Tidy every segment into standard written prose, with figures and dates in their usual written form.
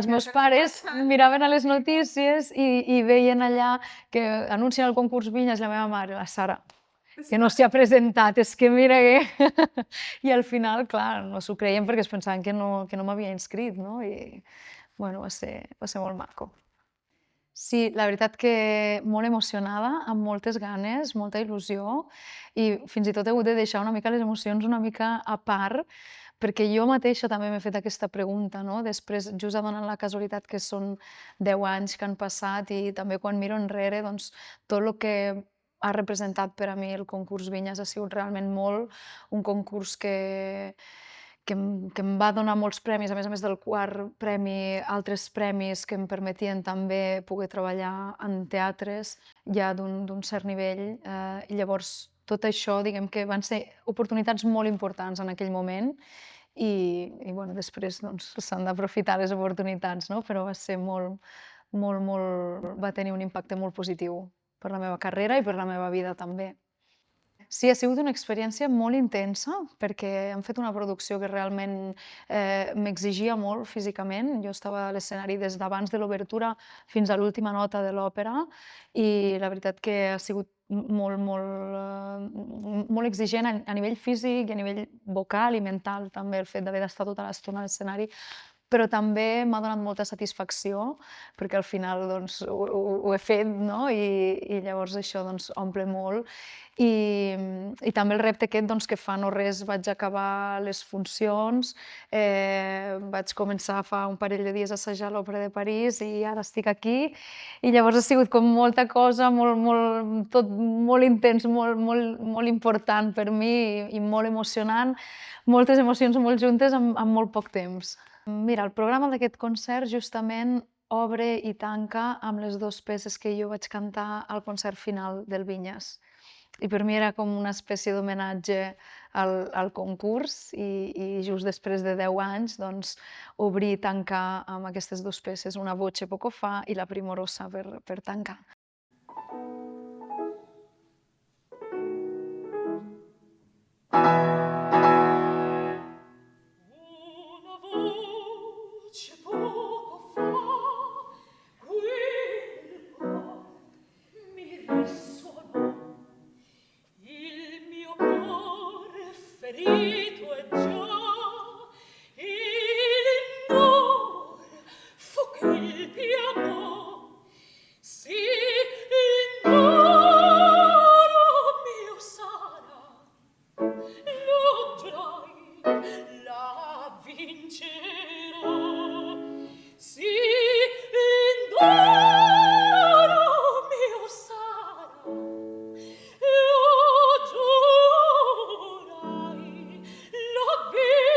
Els meus pares miraven a les notícies i veien allà que anuncien el concurs Vinyes i la meva mare, la Sara, que no s'hi ha presentat, és que mira que... I al final, clar, no s'ho creien perquè es pensaven que no m'havia inscrit, no? I, bueno, va ser molt maco. Sí, la veritat que molt emocionada, amb moltes ganes, molta il·lusió, i fins i tot he hagut de deixar una mica les emocions una mica a part, perquè jo mateixa també m'he fet aquesta pregunta, no? Després, just ha donat la casualitat que són 10 anys que han passat i també quan miro enrere, doncs, tot el que ha representat per a mi el concurs Vinyes ha sigut realment molt, un concurs que em va donar molts premis, a més del quart premi, altres premis que em permetien també poder treballar en teatres ja d'un cert nivell. I llavors, tot això, diguem que van ser oportunitats molt importants en aquell moment i bueno, després doncs, s'han d'aprofitar les oportunitats, no? Però va ser va tenir un impacte molt positiu per la meva carrera i per la meva vida també. Sí, ha sigut una experiència molt intensa perquè hem fet una producció que realment m'exigia molt físicament. Jo estava a l'escenari des d'abans de l'obertura fins a l'última nota de l'òpera i la veritat que ha sigut molt exigent a nivell físic i a nivell vocal i mental també el fet d'haver d'estar tota l'estona a l'escenari, però també m'ha donat molta satisfacció perquè al final doncs, ho he fet, no? I llavors això doncs, omple molt. I també el repte aquest doncs, que fa no res vaig acabar les funcions, vaig començar fa un parell de dies a assajar l'Òpera de París i ara estic aquí. I llavors ha sigut com molta cosa, tot molt intens, molt important per mi i molt emocionant, moltes emocions molt juntes en molt poc temps. Mira, el programa d'aquest concert justament obre i tanca amb les dues peces que jo vaig cantar al concert final del Vinyes. I per mi era com una espècie d'homenatge al concurs i just després de 10 anys doncs, obrir i tancar amb aquestes dues peces, una Voce poco fa i la Primorosa per tancar. Ferito è già il indor, fu che il piano si indoro mio sarà, lo giurai, la vincerò, si indoro mio sarà, lo giurai, la vincerò.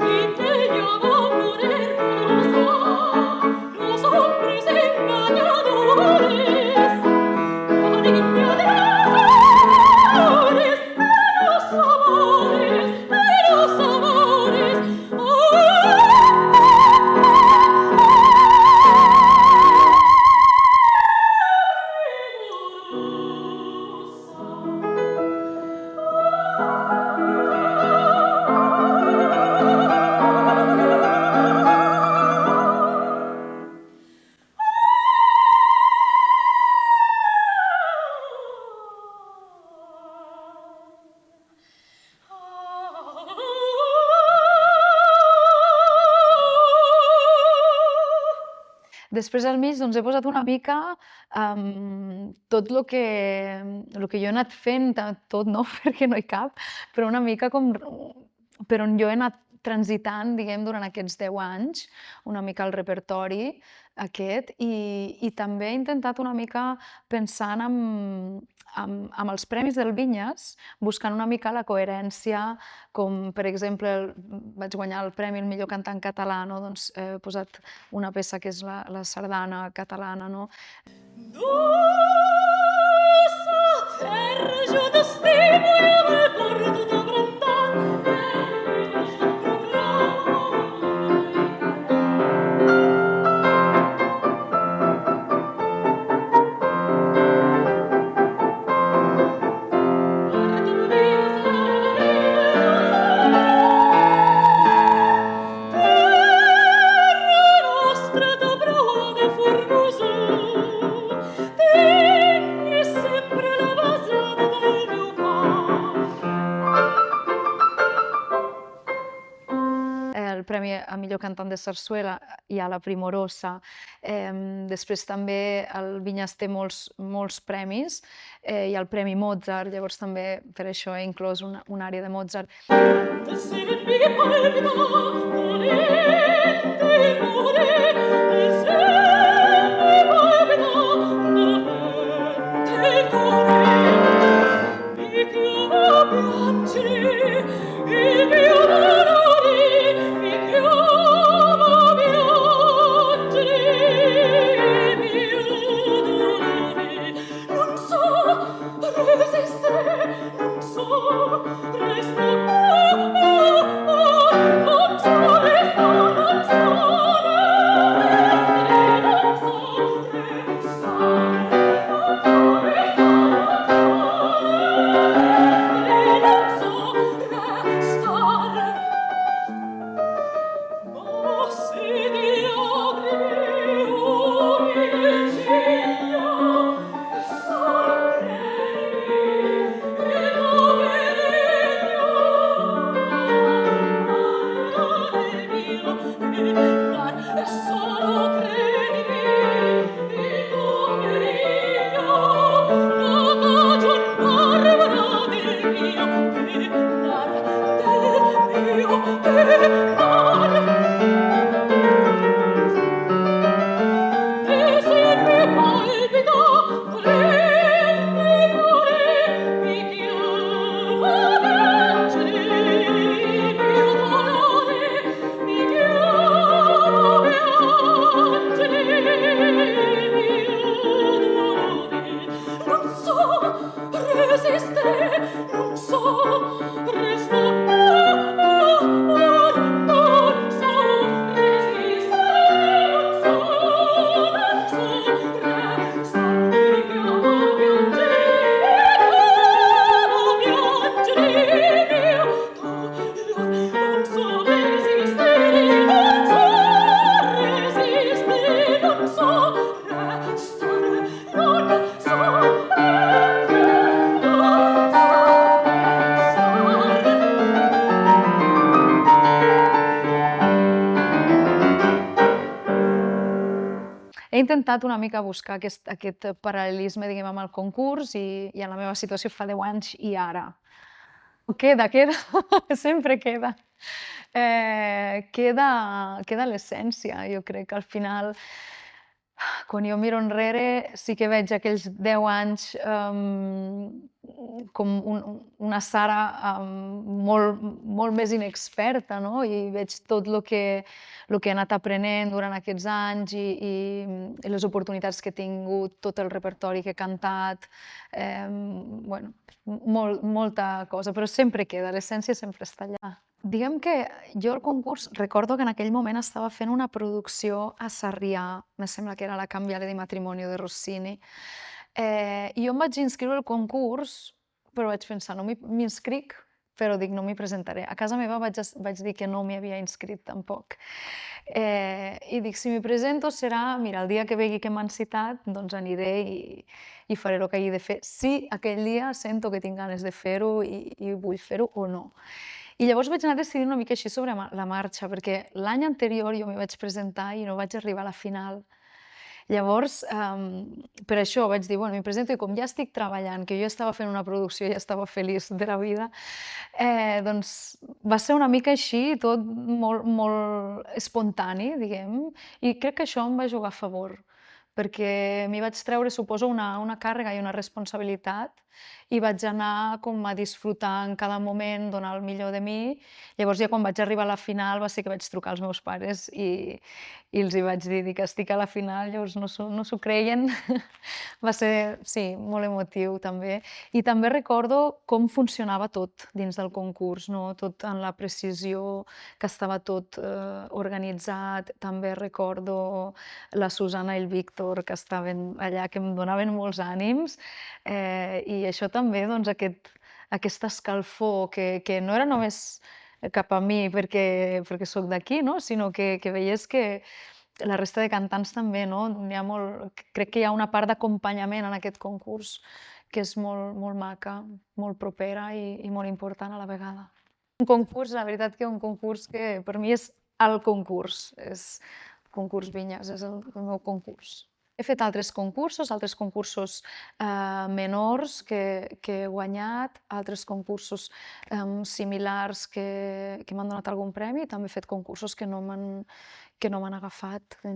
Impegnavo amore los hombres engañadores, la niña de amores, de los amores, Després al mig doncs, he posat una mica tot el que jo he anat fent, tot no, perquè no hi cap, però una mica com per on jo he anat transitant, diguem, durant aquests 10 anys, una mica el repertori aquest, i també he intentat una mica pensant amb els premis del Vinyes, buscant una mica la coherència, com per exemple vaig guanyar el premi al millor cantant català, no? Doncs he posat una peça que és la sardana catalana, no? Dolça terra jo t'estimo i amb el cor tot abrandat, el Premi a millor cantant de sarsuela hi ha la Primorosa. Després també el Vinyes té molts premis, hi ha el Premi Mozart, llavors també per això he inclòs una àrea de Mozart. He intentat una mica buscar aquest paral·lelisme, diguem, amb el concurs i en la meva situació fa 10 anys i ara. Queda, sempre queda. Queda l'essència, jo crec que al final, quan jo miro enrere, sí que veig aquells 10 anys com una Sara molt més inexperta, no? I veig tot el que he anat aprenent durant aquests anys i les oportunitats que he tingut, tot el repertori que he cantat, bueno, molta cosa, però sempre queda, l'essència sempre està allà. Diguem que jo el concurs recordo que en aquell moment estava fent una producció a Sarrià, me sembla que era La Cambiale di Matrimonio de Rossini, i jo em vaig inscriure al concurs, però vaig pensar, no m'inscric, però dic, no m'hi presentaré. A casa meva vaig dir que no m'hi havia inscrit tampoc. I dic, si m'hi presento serà, mira, el dia que vegi que m'han citat, doncs aniré i faré el que hagi de fer. Si aquell dia sento que tinc ganes de fer-ho i vull fer-ho o no. I llavors vaig anar decidint una mica així sobre la marxa, perquè l'any anterior jo m'hi vaig presentar i no vaig arribar a la final. Llavors, per això vaig dir, bueno, m'hi presento i com ja estic treballant, que jo estava fent una producció i ja estava feliç de la vida, doncs va ser una mica així, tot molt espontani, diguem, i crec que això em va jugar a favor, perquè m'hi vaig treure, suposo, una càrrega i una responsabilitat i vaig anar com a disfrutar en cada moment, donar el millor de mi. Llavors ja quan vaig arribar a la final va ser que vaig trucar als meus pares i els hi vaig dir que estic a la final, llavors no s'ho creien. Va ser, sí, molt emotiu també. I també recordo com funcionava tot dins del concurs, tot en la precisió, que estava tot organitzat. També recordo la Susana i el Víctor, que estaven allà, que em donaven molts ànims, i això també, doncs, aquesta escalfor, que no era només cap a mi perquè soc d'aquí, sinó que veies que la resta de cantants també, crec que hi ha una part d'acompanyament en aquest concurs que és molt maca, molt propera i molt important a la vegada. Un concurs, la veritat que un concurs que per mi és al concurs. Concurs Vinyes és el meu concurs. He fet altres concursos menors que he guanyat, altres concursos similars que m'han donat algun premi, i també he fet concursos que no m'han agafat i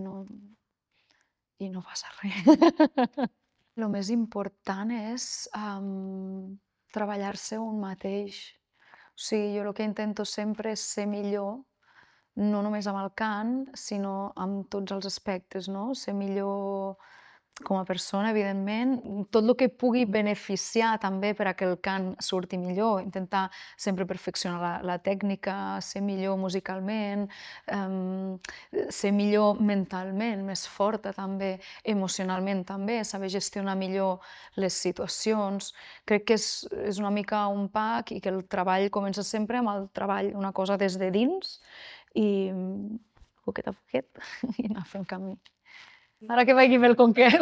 no passa res. El més important és treballar-se un mateix. O sigui, jo el que intento sempre és ser millor, no només amb el cant, sinó amb tots els aspectes, no? Ser millor com a persona, evidentment, tot el que pugui beneficiar també per a que el cant surti millor, intentar sempre perfeccionar la tècnica, ser millor musicalment, ser millor mentalment, més forta també, emocionalment també, saber gestionar millor les situacions. Crec que és una mica un pack i que el treball comença sempre amb el treball, una cosa des de dins, i poquet a poquet, i anar fent camí. Ara que vagi bé el concert.